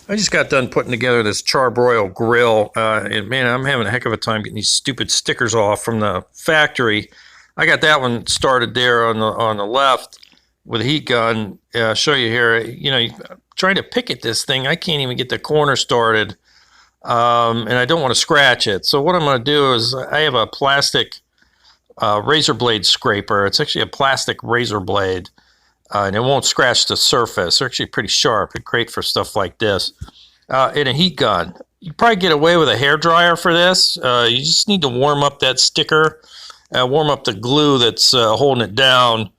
I just got done putting together this charbroil grill, and man, I'm having a heck of a time getting these stupid stickers off from the factory. I got that one started there on the left with a heat gun. Show you here. Trying to pick at this thing, I can't even get the corner started, and I don't want to scratch it. So what I'm going to do is I have a plastic razor blade scraper. It's actually a plastic razor blade, and it won't scratch the surface. They're actually pretty sharp. It's great for stuff like this. And a heat gun. You probably get away with a hair dryer for this. You just need to warm up that sticker, warm up the glue that's holding it down,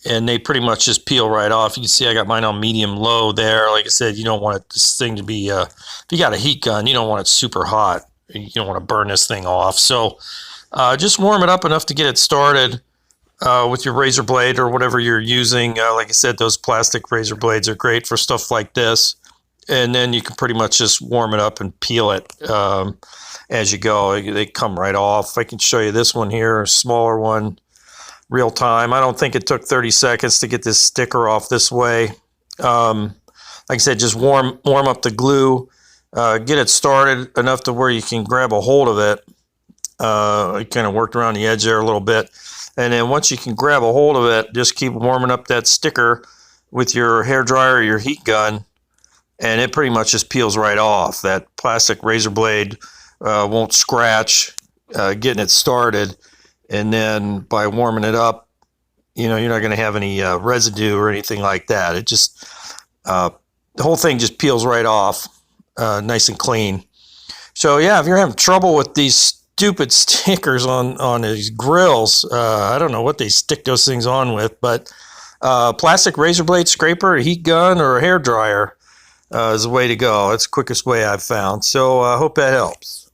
and they pretty much just peel right off. You can see I got mine on medium low there. Like I said, you don't want this thing to be, if you got a heat gun, you don't want it super hot. You don't want to burn this thing off. So just warm it up enough to get it started with your razor blade or whatever you're using. Like I said, those plastic razor blades are great for stuff like this. And then you can pretty much just warm it up and peel it as you go. They come right off. I can show you this one here, a smaller one, real time. I don't think it took 30 seconds to get this sticker off this way. Like I said, just warm up the glue, get it started enough to where you can grab a hold of it. I kind of worked around the edge there a little bit. And then once you can grab a hold of it, just keep warming up that sticker with your hairdryer or your heat gun, and it pretty much just peels right off. That plastic razor blade won't scratch getting it started. And then by warming it up, you're not going to have any residue or anything like that. It just, the whole thing just peels right off, nice and clean. So yeah, if you're having trouble with these stupid stickers on these grills, I don't know what they stick those things on with, but plastic razor blade scraper, a heat gun, or a hair dryer is the way to go. It's the quickest way I've found. So I hope that helps.